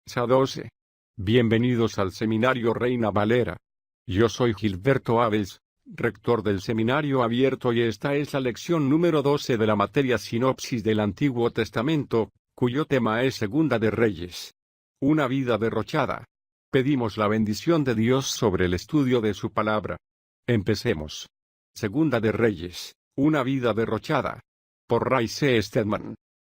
SA12. Bienvenidos al Seminario Reina Valera. Yo soy Gilberto Aves, rector del Seminario Abierto, y esta es la lección número 12 de la materia Sinopsis del Antiguo Testamento, cuyo tema es Segunda de Reyes. Una vida derrochada. Pedimos la bendición de Dios sobre el estudio de su palabra. Empecemos. Segunda de Reyes, una vida derrochada. Por Ray C. Stedman.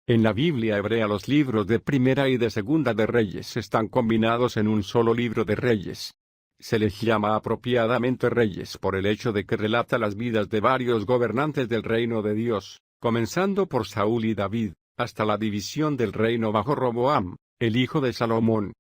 En la Biblia hebrea los libros de Primera y de Segunda de Reyes están combinados en un solo libro de Reyes. Se les llama apropiadamente Reyes por el hecho de que relata las vidas de varios gobernantes del reino de Dios, comenzando por Saúl y David, hasta la división del reino bajo Roboam, el hijo de Salomón.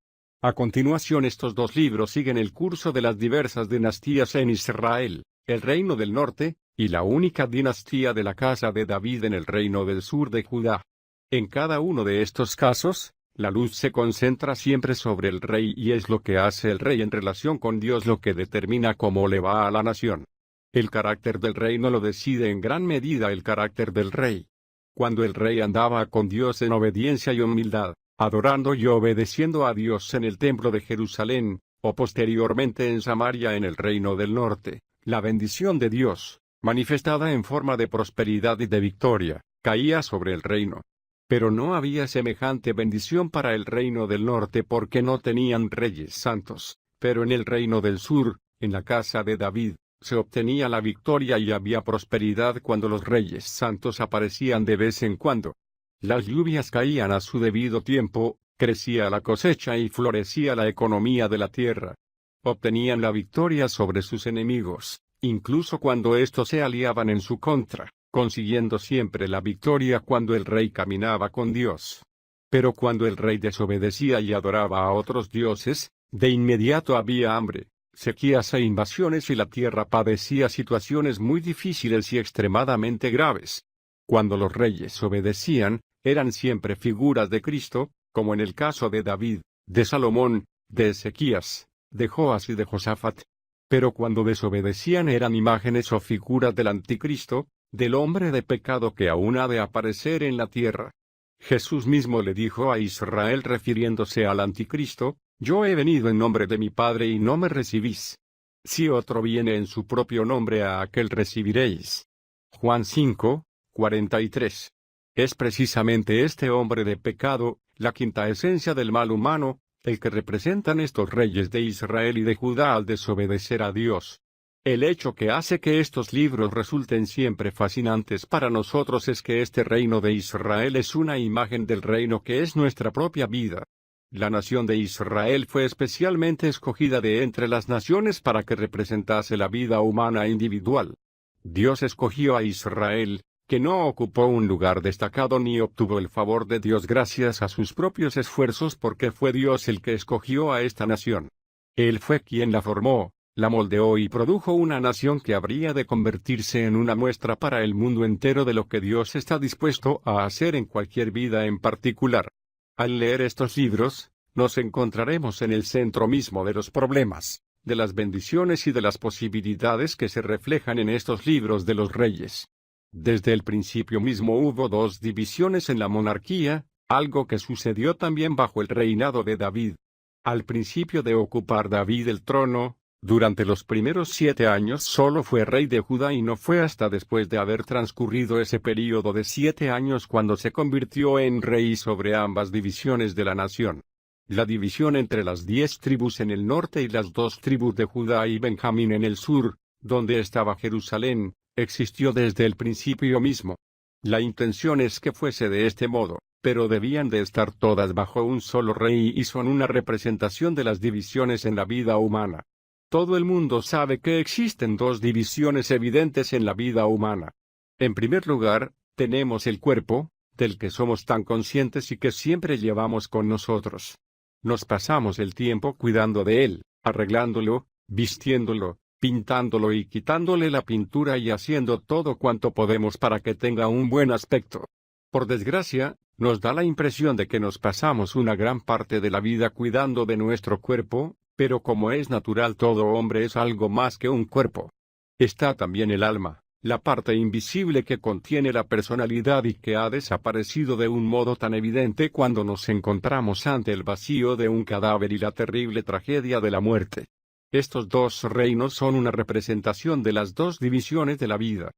A continuación, estos dos libros siguen el curso de las diversas dinastías en Israel, el reino del norte, y la única dinastía de la casa de David en el reino del sur de Judá. En cada uno de estos casos, la luz se concentra siempre sobre el rey, y es lo que hace el rey en relación con Dios lo que determina cómo le va a la nación. El carácter del reino lo decide en gran medida el carácter del rey. Cuando el rey andaba con Dios en obediencia y humildad, adorando y obedeciendo a Dios en el templo de Jerusalén, o posteriormente en Samaria en el reino del norte, la bendición de Dios, manifestada en forma de prosperidad y de victoria, caía sobre el reino. Pero no había semejante bendición para el reino del norte porque no tenían reyes santos, pero en el reino del sur, en la casa de David, se obtenía la victoria y había prosperidad cuando los reyes santos aparecían de vez en cuando. Las lluvias caían a su debido tiempo, crecía la cosecha y florecía la economía de la tierra. Obtenían la victoria sobre sus enemigos, incluso cuando éstos se aliaban en su contra, consiguiendo siempre la victoria cuando el rey caminaba con Dios. Pero cuando el rey desobedecía y adoraba a otros dioses, de inmediato había hambre, sequías e invasiones y la tierra padecía situaciones muy difíciles y extremadamente graves. Cuando los reyes obedecían, eran siempre figuras de Cristo, como en el caso de David, de Salomón, de Ezequías, de Joás y de Josafat. Pero cuando desobedecían eran imágenes o figuras del anticristo, del hombre de pecado que aún ha de aparecer en la tierra. Jesús mismo le dijo a Israel refiriéndose al anticristo: «Yo he venido en nombre de mi Padre y no me recibís. Si otro viene en su propio nombre, a aquel recibiréis». Juan 5, 43. Es precisamente este hombre de pecado, la quinta esencia del mal humano, el que representan estos reyes de Israel y de Judá al desobedecer a Dios. El hecho que hace que estos libros resulten siempre fascinantes para nosotros es que este reino de Israel es una imagen del reino que es nuestra propia vida. La nación de Israel fue especialmente escogida de entre las naciones para que representase la vida humana individual. Dios escogió a Israel, que no ocupó un lugar destacado ni obtuvo el favor de Dios gracias a sus propios esfuerzos, porque fue Dios el que escogió a esta nación. Él fue quien la formó, la moldeó y produjo una nación que habría de convertirse en una muestra para el mundo entero de lo que Dios está dispuesto a hacer en cualquier vida en particular. Al leer estos libros, nos encontraremos en el centro mismo de los problemas, de las bendiciones y de las posibilidades que se reflejan en estos libros de los reyes. Desde el principio mismo hubo dos divisiones en la monarquía, algo que sucedió también bajo el reinado de David. Al principio de ocupar David el trono, durante los primeros 7 años solo fue rey de Judá, y no fue hasta después de haber transcurrido ese período de 7 años cuando se convirtió en rey sobre ambas divisiones de la nación. La división entre las 10 tribus en el norte y las 2 tribus de Judá y Benjamín en el sur, donde estaba Jerusalén, existió desde el principio mismo. La intención es que fuese de este modo, pero debían de estar todas bajo un solo rey y son una representación de las divisiones en la vida humana. Todo el mundo sabe que existen dos divisiones evidentes en la vida humana. En primer lugar, tenemos el cuerpo, del que somos tan conscientes y que siempre llevamos con nosotros. Nos pasamos el tiempo cuidando de él, arreglándolo, vistiéndolo, pintándolo y quitándole la pintura y haciendo todo cuanto podemos para que tenga un buen aspecto. Por desgracia, nos da la impresión de que nos pasamos una gran parte de la vida cuidando de nuestro cuerpo, pero como es natural, todo hombre es algo más que un cuerpo. Está también el alma, la parte invisible que contiene la personalidad y que ha desaparecido de un modo tan evidente cuando nos encontramos ante el vacío de un cadáver y la terrible tragedia de la muerte. Estos dos reinos son una representación de las dos divisiones de la vida.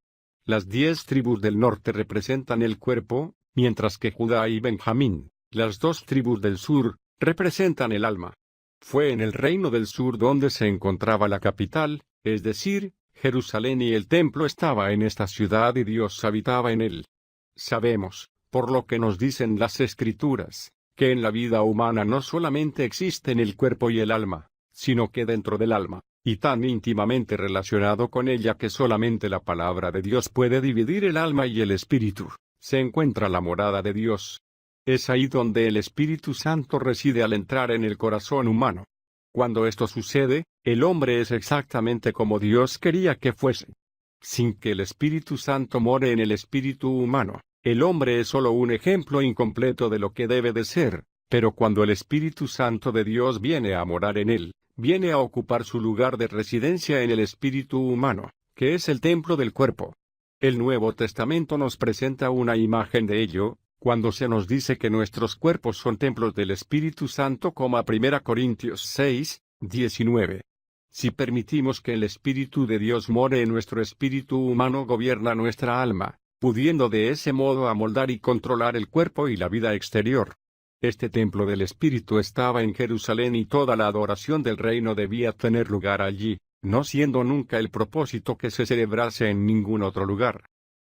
Las 10 tribus del norte representan el cuerpo, mientras que Judá y Benjamín, las 2 tribus del sur, representan el alma. Fue en el reino del sur donde se encontraba la capital, es decir, Jerusalén, y el templo estaba en esta ciudad y Dios habitaba en él. Sabemos, por lo que nos dicen las Escrituras, que en la vida humana no solamente existen el cuerpo y el alma, sino que dentro del alma, y tan íntimamente relacionado con ella que solamente la palabra de Dios puede dividir el alma y el espíritu, se encuentra la morada de Dios. Es ahí donde el Espíritu Santo reside al entrar en el corazón humano. Cuando esto sucede, el hombre es exactamente como Dios quería que fuese. Sin que el Espíritu Santo more en el espíritu humano, el hombre es solo un ejemplo incompleto de lo que debe de ser, pero cuando el Espíritu Santo de Dios viene a morar en él, viene a ocupar su lugar de residencia en el espíritu humano, que es el templo del cuerpo. El Nuevo Testamento nos presenta una imagen de ello, cuando se nos dice que nuestros cuerpos son templos del Espíritu Santo, como a 1 Corintios 6, 19. Si permitimos que el Espíritu de Dios more en nuestro espíritu humano, gobierna nuestra alma, pudiendo de ese modo amoldar y controlar el cuerpo y la vida exterior. Este templo del Espíritu estaba en Jerusalén y toda la adoración del reino debía tener lugar allí, no siendo nunca el propósito que se celebrase en ningún otro lugar.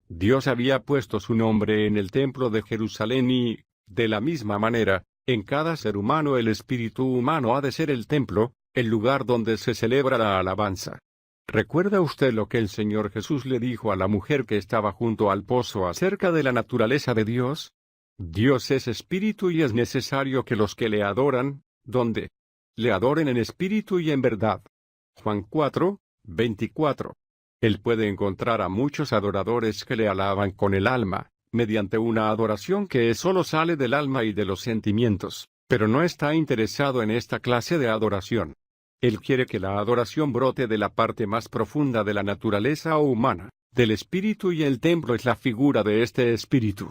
Dios había puesto su nombre en el templo de Jerusalén y, de la misma manera, en cada ser humano el espíritu humano ha de ser el templo, el lugar donde se celebra la alabanza. ¿Recuerda usted lo que el Señor Jesús le dijo a la mujer que estaba junto al pozo acerca de la naturaleza de Dios? Dios es espíritu y es necesario que los que le adoran, ¿dónde? Le adoren en espíritu y en verdad. Juan 4, 24. Él puede encontrar a muchos adoradores que le alaban con el alma, mediante una adoración que solo sale del alma y de los sentimientos, pero no está interesado en esta clase de adoración. Él quiere que la adoración brote de la parte más profunda de la naturaleza humana, del espíritu, y el templo es la figura de este espíritu.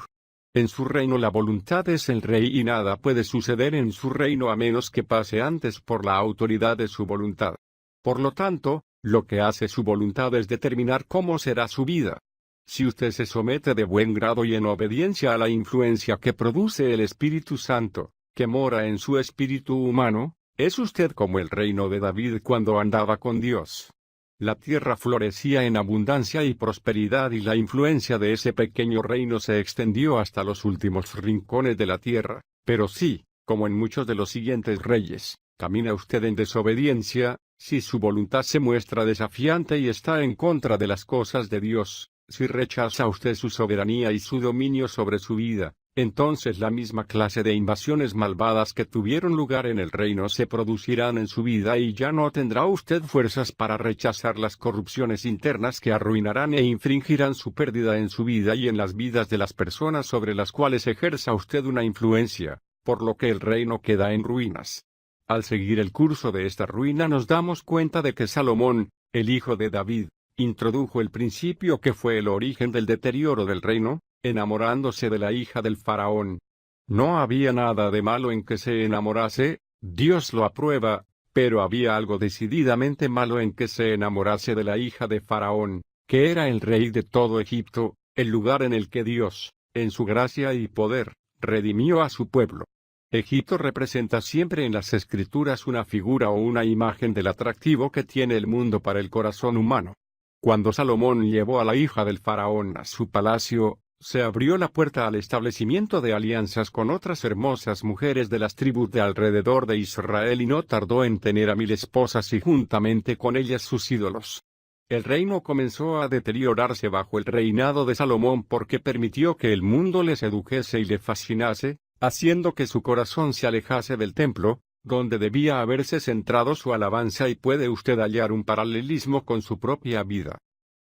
En su reino la voluntad es el rey y nada puede suceder en su reino a menos que pase antes por la autoridad de su voluntad. Por lo tanto, lo que hace su voluntad es determinar cómo será su vida. Si usted se somete de buen grado y en obediencia a la influencia que produce el Espíritu Santo, que mora en su espíritu humano, es usted como el reino de David cuando andaba con Dios. La tierra florecía en abundancia y prosperidad y la influencia de ese pequeño reino se extendió hasta los últimos rincones de la tierra, pero sí, como en muchos de los siguientes reyes, camina usted en desobediencia. Si su voluntad se muestra desafiante y está en contra de las cosas de Dios, si rechaza usted su soberanía y su dominio sobre su vida, entonces la misma clase de invasiones malvadas que tuvieron lugar en el reino se producirán en su vida y ya no tendrá usted fuerzas para rechazar las corrupciones internas que arruinarán e infringirán su pérdida en su vida y en las vidas de las personas sobre las cuales ejerza usted una influencia, por lo que el reino queda en ruinas. Al seguir el curso de esta ruina nos damos cuenta de que Salomón, el hijo de David, introdujo el principio que fue el origen del deterioro del reino, enamorándose de la hija del faraón. No había nada de malo en que se enamorase, Dios lo aprueba, pero había algo decididamente malo en que se enamorase de la hija de faraón, que era el rey de todo Egipto, el lugar en el que Dios, en su gracia y poder, redimió a su pueblo. Egipto representa siempre en las Escrituras una figura o una imagen del atractivo que tiene el mundo para el corazón humano. Cuando Salomón llevó a la hija del faraón a su palacio, se abrió la puerta al establecimiento de alianzas con otras hermosas mujeres de las tribus de alrededor de Israel y no tardó en tener a 1000 esposas y juntamente con ellas sus ídolos. El reino comenzó a deteriorarse bajo el reinado de Salomón porque permitió que el mundo le sedujese y le fascinase, haciendo que su corazón se alejase del templo, donde debía haberse centrado su alabanza, y puede usted hallar un paralelismo con su propia vida.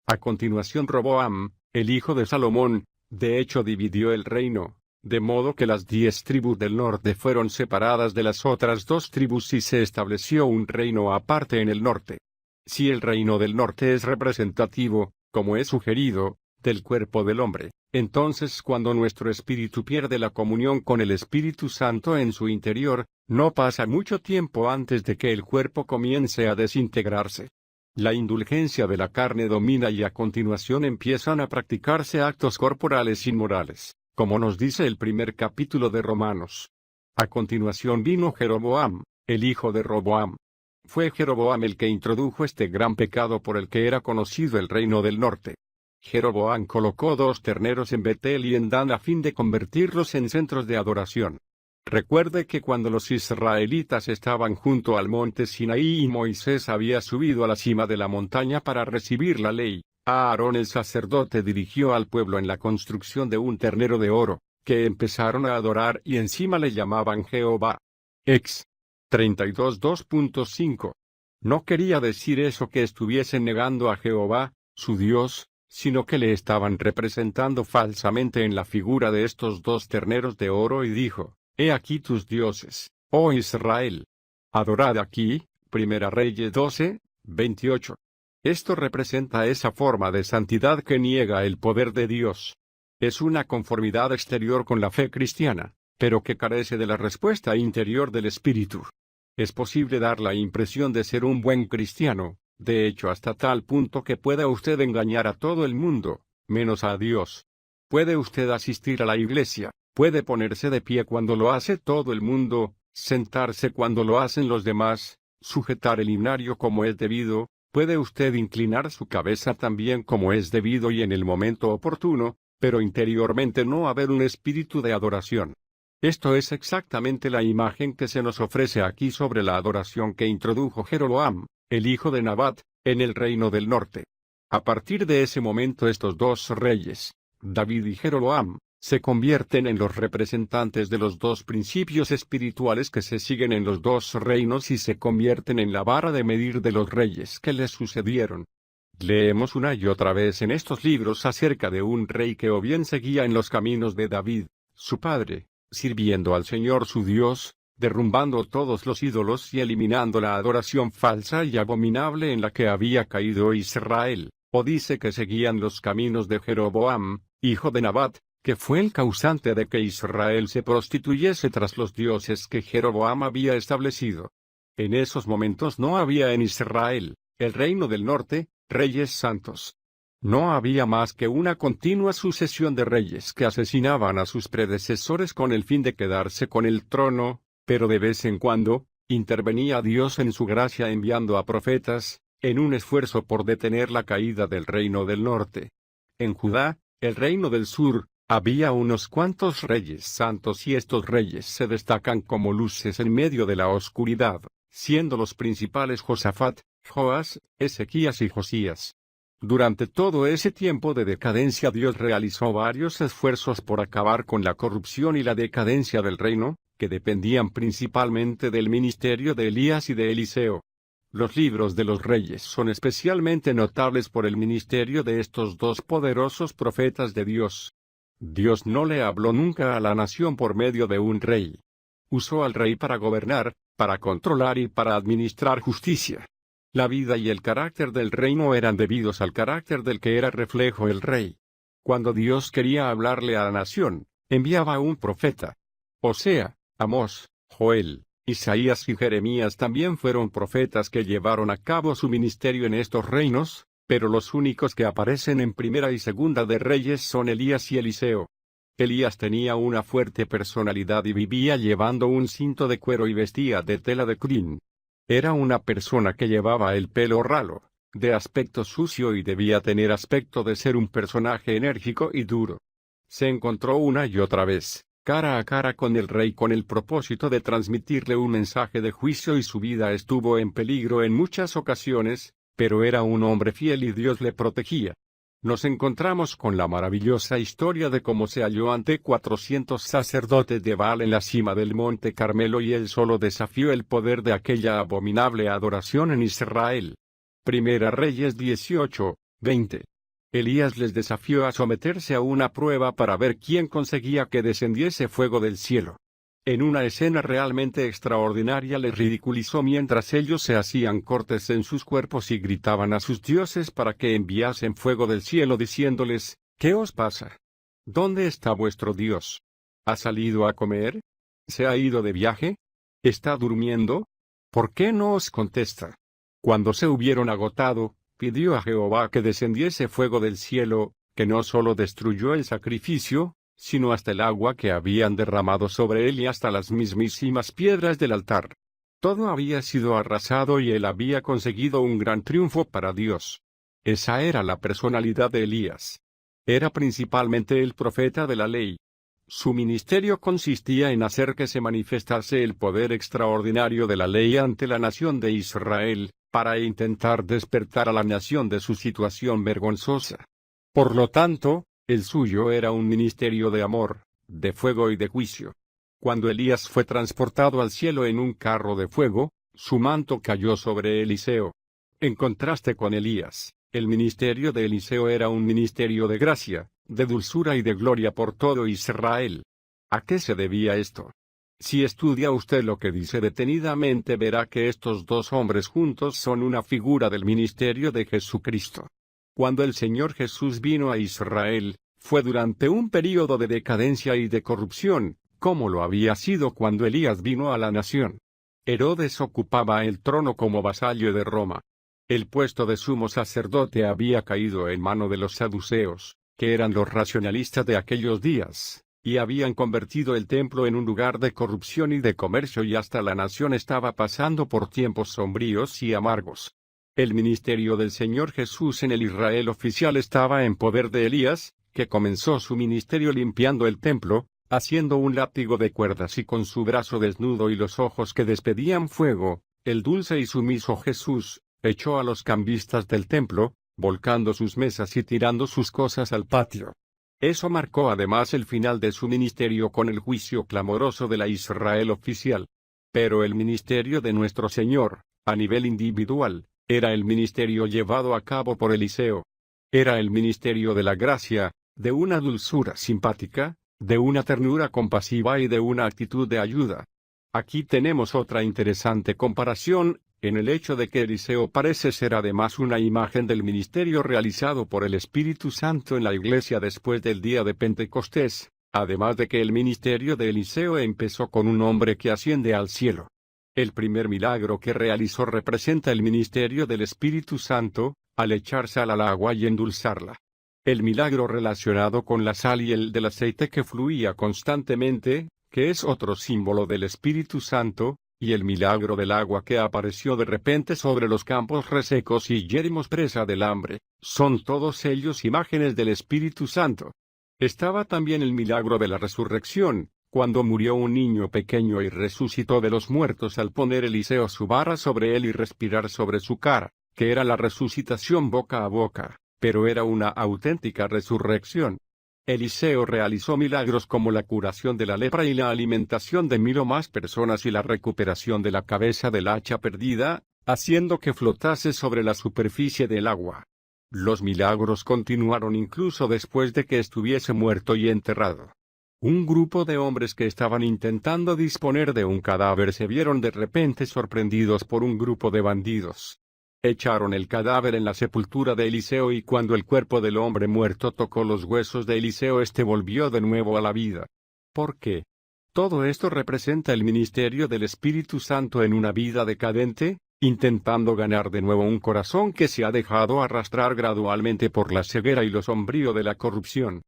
A continuación Roboam, el hijo de Salomón, de hecho dividió el reino, de modo que las 10 tribus del norte fueron separadas de las otras 2 tribus y se estableció un reino aparte en el norte. Si el reino del norte es representativo, como es sugerido, del cuerpo del hombre. Entonces, cuando nuestro espíritu pierde la comunión con el Espíritu Santo en su interior, no pasa mucho tiempo antes de que el cuerpo comience a desintegrarse. La indulgencia de la carne domina y a continuación empiezan a practicarse actos corporales inmorales, como nos dice el primer capítulo de Romanos. A continuación vino Jeroboam, el hijo de Roboam. Fue Jeroboam el que introdujo este gran pecado por el que era conocido el reino del norte. Jeroboam colocó 2 terneros en Betel y en Dan a fin de convertirlos en centros de adoración. Recuerde que cuando los israelitas estaban junto al monte Sinaí y Moisés había subido a la cima de la montaña para recibir la ley, Aarón el sacerdote dirigió al pueblo en la construcción de un ternero de oro, que empezaron a adorar y encima le llamaban Jehová. Ex. 32:2.5. No quería decir eso que estuviesen negando a Jehová, su Dios, sino que le estaban representando falsamente en la figura de estos 2 terneros de oro y dijo: He aquí tus dioses, oh Israel. Adorad aquí. Primera Reyes 12:28. Esto representa esa forma de santidad que niega el poder de Dios. Es una conformidad exterior con la fe cristiana, pero que carece de la respuesta interior del Espíritu. Es posible dar la impresión de ser un buen cristiano, de hecho hasta tal punto que pueda usted engañar a todo el mundo, menos a Dios. Puede usted asistir a la iglesia, puede ponerse de pie cuando lo hace todo el mundo, sentarse cuando lo hacen los demás, sujetar el himnario como es debido, puede usted inclinar su cabeza también como es debido y en el momento oportuno, pero interiormente no haber un espíritu de adoración. Esto es exactamente la imagen que se nos ofrece aquí sobre la adoración que introdujo Jeroboam, el hijo de Nabat, en el reino del norte. A partir de ese momento estos 2 reyes, David y Jeroboam, se convierten en los representantes de los 2 principios espirituales que se siguen en los 2 reinos y se convierten en la vara de medir de los reyes que les sucedieron. Leemos una y otra vez en estos libros acerca de un rey que o bien seguía en los caminos de David, su padre, sirviendo al Señor su Dios, derrumbando todos los ídolos y eliminando la adoración falsa y abominable en la que había caído Israel, o dice que seguían los caminos de Jeroboam, hijo de Nabat, que fue el causante de que Israel se prostituyese tras los dioses que Jeroboam había establecido. En esos momentos no había en Israel, el reino del norte, reyes santos. No había más que una continua sucesión de reyes que asesinaban a sus predecesores con el fin de quedarse con el trono, pero de vez en cuando, intervenía Dios en su gracia enviando a profetas, en un esfuerzo por detener la caída del reino del norte. En Judá, el reino del sur, había unos cuantos reyes santos y estos reyes se destacan como luces en medio de la oscuridad, siendo los principales Josafat, Joás, Ezequías y Josías. Durante todo ese tiempo de decadencia Dios realizó varios esfuerzos por acabar con la corrupción y la decadencia del reino, que dependían principalmente del ministerio de Elías y de Eliseo. Los libros de los reyes son especialmente notables por el ministerio de estos 2 poderosos profetas de Dios. Dios no le habló nunca a la nación por medio de un rey. Usó al rey para gobernar, para controlar y para administrar justicia. La vida y el carácter del reino eran debidos al carácter del que era reflejo el rey. Cuando Dios quería hablarle a la nación, enviaba a un profeta. Osea, Amós, Joel, Isaías y Jeremías también fueron profetas que llevaron a cabo su ministerio en estos reinos, pero los únicos que aparecen en Primera y Segunda de Reyes son Elías y Eliseo. Elías tenía una fuerte personalidad y vivía llevando un cinto de cuero y vestía de tela de crin. Era una persona que llevaba el pelo ralo, de aspecto sucio y debía tener aspecto de ser un personaje enérgico y duro. Se encontró una y otra vez, cara a cara con el rey con el propósito de transmitirle un mensaje de juicio y su vida estuvo en peligro en muchas ocasiones, pero era un hombre fiel y Dios le protegía. Nos encontramos con la maravillosa historia de cómo se halló ante 400 sacerdotes de Baal en la cima del monte Carmelo y él solo desafió el poder de aquella abominable adoración en Israel. Primera Reyes 18:20. Elías les desafió a someterse a una prueba para ver quién conseguía que descendiese fuego del cielo. En una escena realmente extraordinaria les ridiculizó mientras ellos se hacían cortes en sus cuerpos y gritaban a sus dioses para que enviasen fuego del cielo diciéndoles, ¿qué os pasa? ¿Dónde está vuestro Dios? ¿Ha salido a comer? ¿Se ha ido de viaje? ¿Está durmiendo? ¿Por qué no os contesta? Cuando se hubieron agotado, pidió a Jehová que descendiese fuego del cielo, que no solo destruyó el sacrificio, sino hasta el agua que habían derramado sobre él y hasta las mismísimas piedras del altar. Todo había sido arrasado y él había conseguido un gran triunfo para Dios. Esa era la personalidad de Elías. Era principalmente el profeta de la ley. Su ministerio consistía en hacer que se manifestase el poder extraordinario de la ley ante la nación de Israel, para intentar despertar a la nación de su situación vergonzosa. Por lo tanto, el suyo era un ministerio de amor, de fuego y de juicio. Cuando Elías fue transportado al cielo en un carro de fuego, su manto cayó sobre Eliseo. En contraste con Elías, el ministerio de Eliseo era un ministerio de gracia, de dulzura y de gloria por todo Israel. ¿A qué se debía esto? Si estudia usted lo que dice detenidamente verá que estos dos hombres juntos son una figura del ministerio de Jesucristo. Cuando el Señor Jesús vino a Israel, fue durante un período de decadencia y de corrupción, como lo había sido cuando Elías vino a la nación. Herodes ocupaba el trono como vasallo de Roma. El puesto de sumo sacerdote había caído en mano de los saduceos, que eran los racionalistas de aquellos días, y habían convertido el templo en un lugar de corrupción y de comercio y hasta la nación estaba pasando por tiempos sombríos y amargos. El ministerio del Señor Jesús en el Israel oficial estaba en poder de Elías, que comenzó su ministerio limpiando el templo, haciendo un látigo de cuerdas y con su brazo desnudo y los ojos que despedían fuego, el dulce y sumiso Jesús, echó a los cambistas del templo, volcando sus mesas y tirando sus cosas al patio. Eso marcó además el final de su ministerio con el juicio clamoroso de la Israel oficial. Pero el ministerio de nuestro Señor, a nivel individual, era el ministerio llevado a cabo por Eliseo. Era el ministerio de la gracia, de una dulzura simpática, de una ternura compasiva y de una actitud de ayuda. Aquí tenemos otra interesante comparación, en el hecho de que Eliseo parece ser además una imagen del ministerio realizado por el Espíritu Santo en la iglesia después del día de Pentecostés, además de que el ministerio de Eliseo empezó con un hombre que asciende al cielo. El primer milagro que realizó representa el ministerio del Espíritu Santo, al echar sal al agua y endulzarla. El milagro relacionado con la sal y el del aceite que fluía constantemente, que es otro símbolo del Espíritu Santo, y el milagro del agua que apareció de repente sobre los campos resecos y yermos presa del hambre, son todos ellos imágenes del Espíritu Santo. Estaba también el milagro de la resurrección, cuando murió un niño pequeño y resucitó de los muertos al poner Eliseo su vara sobre él y respirar sobre su cara, que era la resucitación boca a boca, pero era una auténtica resurrección. Eliseo realizó milagros como la curación de la lepra y la alimentación de 1000 o más personas y la recuperación de la cabeza del hacha perdida, haciendo que flotase sobre la superficie del agua. Los milagros continuaron incluso después de que estuviese muerto y enterrado. Un grupo de hombres que estaban intentando disponer de un cadáver se vieron de repente sorprendidos por un grupo de bandidos. Echaron el cadáver en la sepultura de Eliseo y cuando el cuerpo del hombre muerto tocó los huesos de Eliseo éste volvió de nuevo a la vida. ¿Por qué? Todo esto representa el ministerio del Espíritu Santo en una vida decadente, intentando ganar de nuevo un corazón que se ha dejado arrastrar gradualmente por la ceguera y lo sombrío de la corrupción.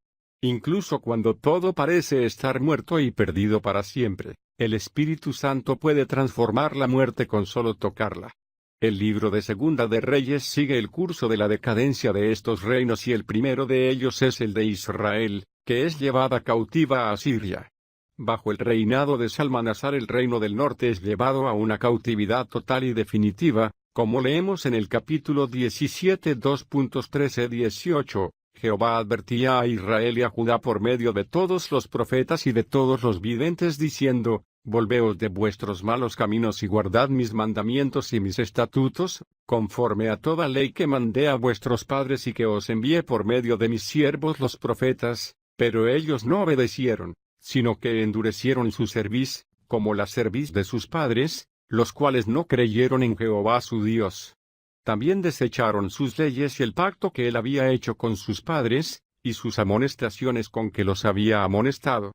Incluso cuando todo parece estar muerto y perdido para siempre, el Espíritu Santo puede transformar la muerte con solo tocarla. El libro de Segunda de Reyes sigue el curso de la decadencia de estos reinos y el primero de ellos es el de Israel, que es llevada cautiva a Asiria. Bajo el reinado de Salmanasar el reino del norte es llevado a una cautividad total y definitiva, como leemos en el capítulo 17 2.13-18. Jehová advertía a Israel y a Judá por medio de todos los profetas y de todos los videntes diciendo, volveos de vuestros malos caminos y guardad mis mandamientos y mis estatutos, conforme a toda ley que mandé a vuestros padres y que os envié por medio de mis siervos los profetas, pero ellos no obedecieron, sino que endurecieron su cerviz, como la cerviz de sus padres, los cuales no creyeron en Jehová su Dios. También desecharon sus leyes y el pacto que él había hecho con sus padres, y sus amonestaciones con que los había amonestado.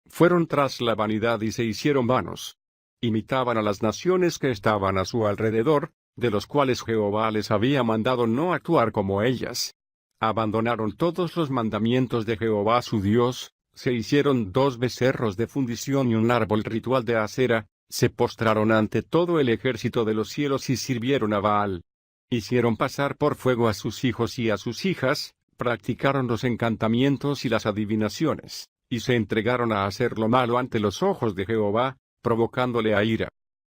Fueron tras la vanidad y se hicieron vanos. Imitaban a las naciones que estaban a su alrededor, de los cuales Jehová les había mandado no actuar como ellas. Abandonaron todos los mandamientos de Jehová su Dios, se hicieron 2 becerros de fundición y un árbol ritual de acera, se postraron ante todo el ejército de los cielos y sirvieron a Baal. Hicieron pasar por fuego a sus hijos y a sus hijas, practicaron los encantamientos y las adivinaciones, y se entregaron a hacer lo malo ante los ojos de Jehová, provocándole a ira.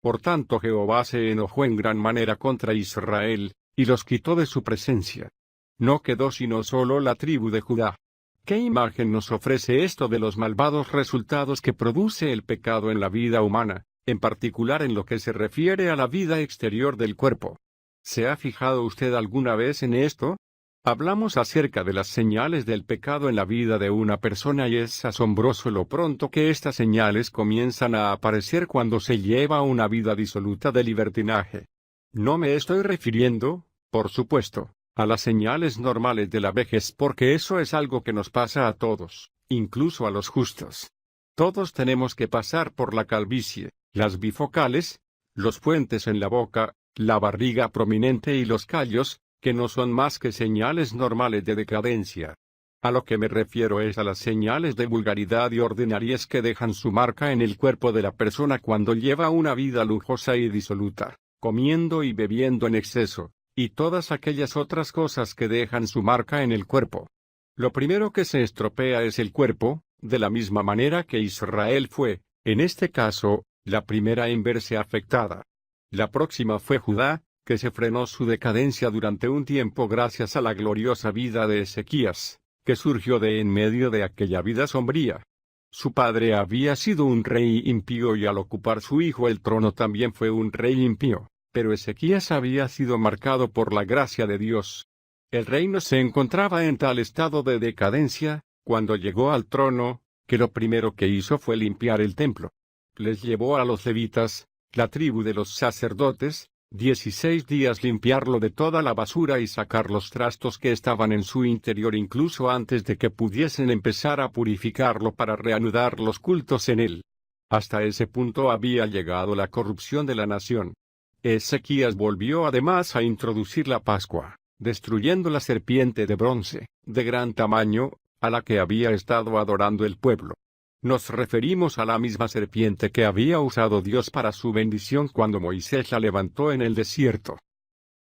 Por tanto Jehová se enojó en gran manera contra Israel, y los quitó de su presencia. No quedó sino solo la tribu de Judá. ¿Qué imagen nos ofrece esto de los malvados resultados que produce el pecado en la vida humana, en particular en lo que se refiere a la vida exterior del cuerpo? ¿Se ha fijado usted alguna vez en esto? Hablamos acerca de las señales del pecado en la vida de una persona y es asombroso lo pronto que estas señales comienzan a aparecer cuando se lleva una vida disoluta de libertinaje. No me estoy refiriendo, por supuesto, a las señales normales de la vejez porque eso es algo que nos pasa a todos, incluso a los justos. Todos tenemos que pasar por la calvicie, las bifocales, los puentes en la boca, la barriga prominente y los callos, que no son más que señales normales de decadencia. A lo que me refiero es a las señales de vulgaridad y ordinariez que dejan su marca en el cuerpo de la persona cuando lleva una vida lujosa y disoluta, comiendo y bebiendo en exceso, y todas aquellas otras cosas que dejan su marca en el cuerpo. Lo primero que se estropea es el cuerpo, de la misma manera que Israel fue, en este caso, la primera en verse afectada. La próxima fue Judá, que se frenó su decadencia durante un tiempo gracias a la gloriosa vida de Ezequías, que surgió de en medio de aquella vida sombría. Su padre había sido un rey impío y al ocupar su hijo el trono también fue un rey impío, pero Ezequías había sido marcado por la gracia de Dios. El reino se encontraba en tal estado de decadencia, cuando llegó al trono, que lo primero que hizo fue limpiar el templo. Les llevó a los levitas, la tribu de los sacerdotes, 16 días limpiarlo de toda la basura y sacar los trastos que estaban en su interior incluso antes de que pudiesen empezar a purificarlo para reanudar los cultos en él. Hasta ese punto había llegado la corrupción de la nación. Ezequías volvió además a introducir la Pascua, destruyendo la serpiente de bronce, de gran tamaño, a la que había estado adorando el pueblo. Nos referimos a la misma serpiente que había usado Dios para su bendición cuando Moisés la levantó en el desierto.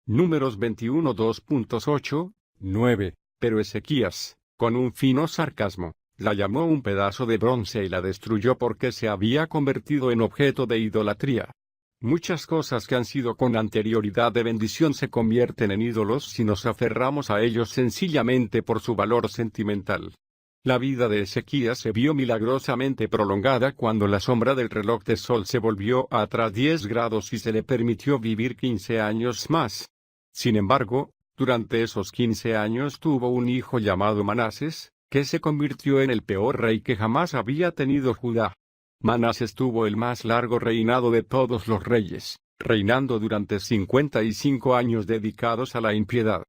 Números 21 2.8, 9, pero Ezequías, con un fino sarcasmo, la llamó un pedazo de bronce y la destruyó porque se había convertido en objeto de idolatría. Muchas cosas que han sido con anterioridad de bendición se convierten en ídolos si nos aferramos a ellos sencillamente por su valor sentimental. La vida de Ezequías se vio milagrosamente prolongada cuando la sombra del reloj de sol se volvió atrás 10 grados y se le permitió vivir 15 años más. Sin embargo, durante esos 15 años tuvo un hijo llamado Manases, que se convirtió en el peor rey que jamás había tenido Judá. Manases tuvo el más largo reinado de todos los reyes, reinando durante 55 años dedicados a la impiedad.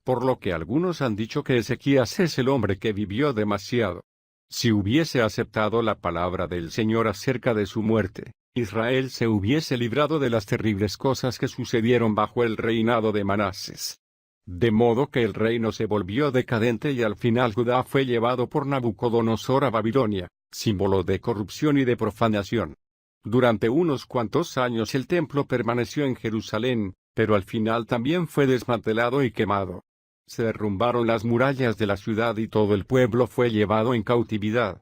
Por lo que algunos han dicho que Ezequías es el hombre que vivió demasiado. Si hubiese aceptado la palabra del Señor acerca de su muerte, Israel se hubiese librado de las terribles cosas que sucedieron bajo el reinado de Manases. De modo que el reino se volvió decadente y al final Judá fue llevado por Nabucodonosor a Babilonia, símbolo de corrupción y de profanación. Durante unos cuantos años el templo permaneció en Jerusalén, pero al final también fue desmantelado y quemado. Se derrumbaron las murallas de la ciudad y todo el pueblo fue llevado en cautividad.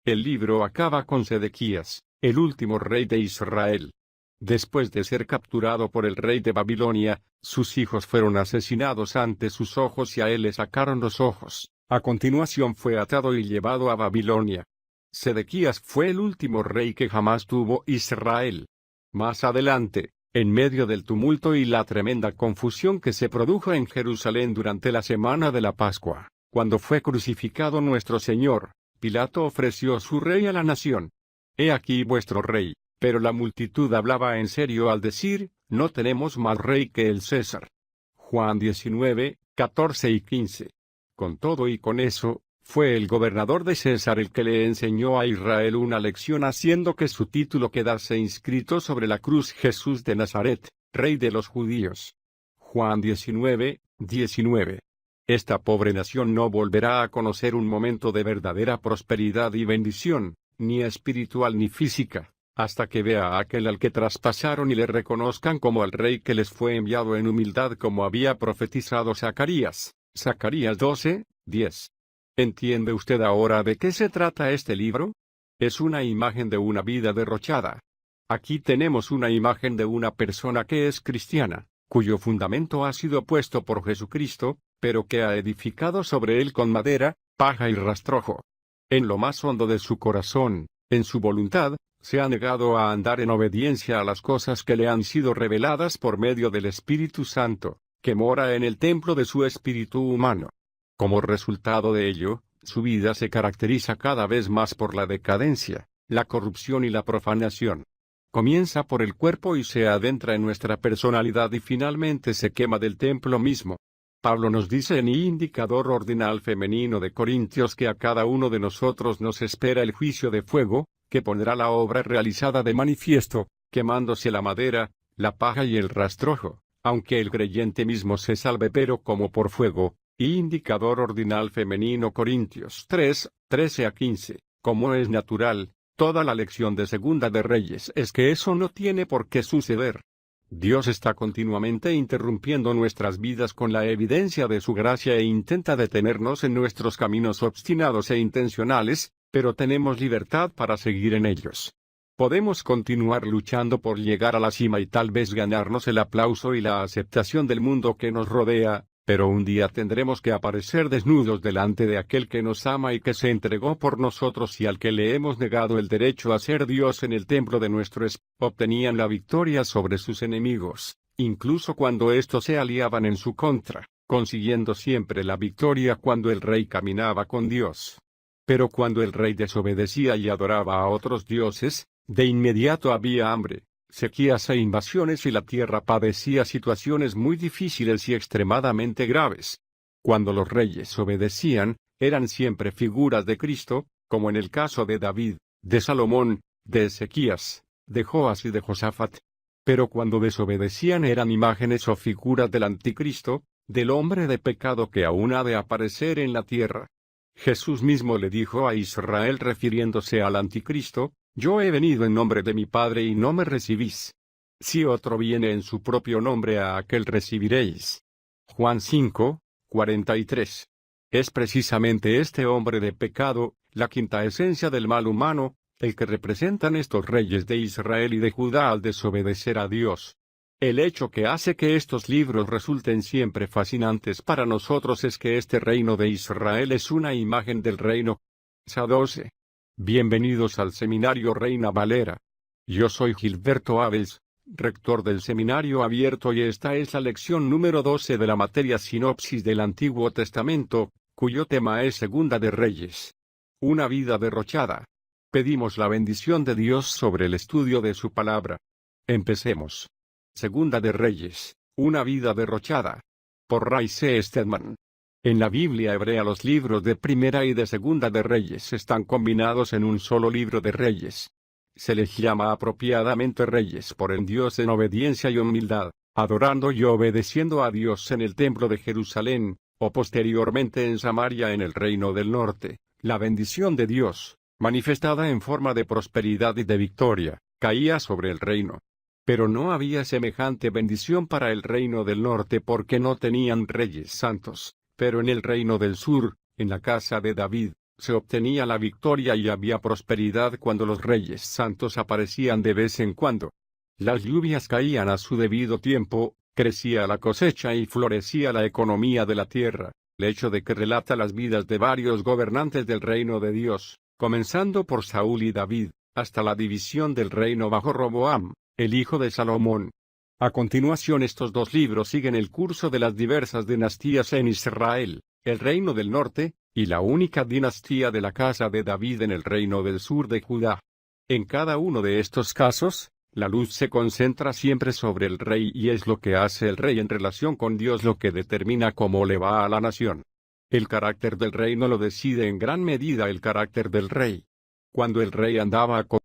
El libro acaba con Sedequías, el último rey de Israel. Después de ser capturado por el rey de Babilonia, sus hijos fueron asesinados ante sus ojos y a él le sacaron los ojos. A continuación fue atado y llevado a Babilonia. Sedequías fue el último rey que jamás tuvo Israel. Más adelante, en medio del tumulto y la tremenda confusión que se produjo en Jerusalén durante la semana de la Pascua, cuando fue crucificado nuestro Señor, Pilato ofreció su rey a la nación. He aquí vuestro rey, Pero la multitud hablaba en serio al decir, no tenemos más rey que el César. Juan 19, 14 y 15. Con todo y con eso, fue el gobernador de César el que le enseñó a Israel una lección haciendo que su título quedase inscrito sobre la cruz: Jesús de Nazaret, Rey de los judíos. Juan 19, 19. Esta pobre nación no volverá a conocer un momento de verdadera prosperidad y bendición, ni espiritual ni física, hasta que vea a aquel al que traspasaron y le reconozcan como al rey que les fue enviado en humildad, como había profetizado Zacarías. Zacarías 12, 10. ¿Entiende usted ahora de qué se trata este libro? Es una imagen de una vida derrochada. Aquí tenemos una imagen de una persona que es cristiana, cuyo fundamento ha sido puesto por Jesucristo, pero que ha edificado sobre él con madera, paja y rastrojo. En lo más hondo de su corazón, en su voluntad, se ha negado a andar en obediencia a las cosas que le han sido reveladas por medio del Espíritu Santo, que mora en el templo de su espíritu humano. Como resultado de ello, su vida se caracteriza cada vez más por la decadencia, la corrupción y la profanación. Comienza por el cuerpo y se adentra en nuestra personalidad y finalmente se quema del templo mismo. Pablo nos dice en Indicador Ordinal Femenino de Corintios que a cada uno de nosotros nos espera el juicio de fuego, que pondrá la obra realizada de manifiesto, quemándose la madera, la paja y el rastrojo, aunque el creyente mismo se salve pero como por fuego. Indicador Ordinal Femenino Corintios 3, 13 a 15. Como es natural, toda la lección de Segunda de Reyes es que eso no tiene por qué suceder. Dios está continuamente interrumpiendo nuestras vidas con la evidencia de su gracia e intenta detenernos en nuestros caminos obstinados e intencionales, pero tenemos libertad para seguir en ellos. Podemos continuar luchando por llegar a la cima y tal vez ganarnos el aplauso y la aceptación del mundo que nos rodea, pero un día tendremos que aparecer desnudos delante de aquel que nos ama y que se entregó por nosotros y al que le hemos negado el derecho a ser Dios en el templo de nuestro espíritu. Obtenían la victoria sobre sus enemigos, incluso cuando éstos se aliaban en su contra, consiguiendo siempre la victoria cuando el rey caminaba con Dios. Pero cuando el rey desobedecía y adoraba a otros dioses, de inmediato había hambre, sequías e invasiones y la tierra padecía situaciones muy difíciles y extremadamente graves. Cuando los reyes obedecían, eran siempre figuras de Cristo, como en el caso de David, de Salomón, de Ezequías, de Joas y de Josafat. Pero cuando desobedecían eran imágenes o figuras del anticristo, del hombre de pecado que aún ha de aparecer en la tierra. Jesús mismo le dijo a Israel refiriéndose al anticristo: yo he venido en nombre de mi Padre y no me recibís. Si otro viene en su propio nombre, a aquel recibiréis. Juan 5, 43. Es precisamente este hombre de pecado, la quinta esencia del mal humano, el que representan estos reyes de Israel y de Judá al desobedecer a Dios. El hecho que hace que estos libros resulten siempre fascinantes para nosotros es que este reino de Israel es una imagen del reino. Sa 12. Bienvenidos al Seminario Reina Valera. Yo soy Gilberto Abels, rector del Seminario Abierto, y esta es la lección número 12 de la materia Sinopsis del Antiguo Testamento, cuyo tema es Segunda de Reyes. Una vida derrochada. Pedimos la bendición de Dios sobre el estudio de su palabra. Empecemos. Segunda de Reyes, una vida derrochada. Por Ray C. Stedman. En la Biblia hebrea los libros de Primera y de Segunda de Reyes están combinados en un solo libro de Reyes. Se les llama apropiadamente reyes por el Dios en obediencia y humildad, adorando y obedeciendo a Dios en el templo de Jerusalén, o posteriormente en Samaria en el reino del norte. La bendición de Dios, manifestada en forma de prosperidad y de victoria, caía sobre el reino. Pero no había semejante bendición para el reino del norte porque no tenían reyes santos. Pero en el reino del sur, en la casa de David, se obtenía la victoria y había prosperidad cuando los reyes santos aparecían de vez en cuando. Las lluvias caían a su debido tiempo, crecía la cosecha y florecía la economía de la tierra. El hecho de que relata las vidas de varios gobernantes del reino de Dios, comenzando por Saúl y David, hasta la división del reino bajo Roboam, el hijo de Salomón. A continuación estos dos libros siguen el curso de las diversas dinastías en Israel, el reino del norte, y la única dinastía de la casa de David en el reino del sur de Judá. En cada uno de estos casos, la luz se concentra siempre sobre el rey y es lo que hace el rey en relación con Dios lo que determina cómo le va a la nación. El carácter del reino lo decide en gran medida el carácter del rey. Cuando el rey andaba con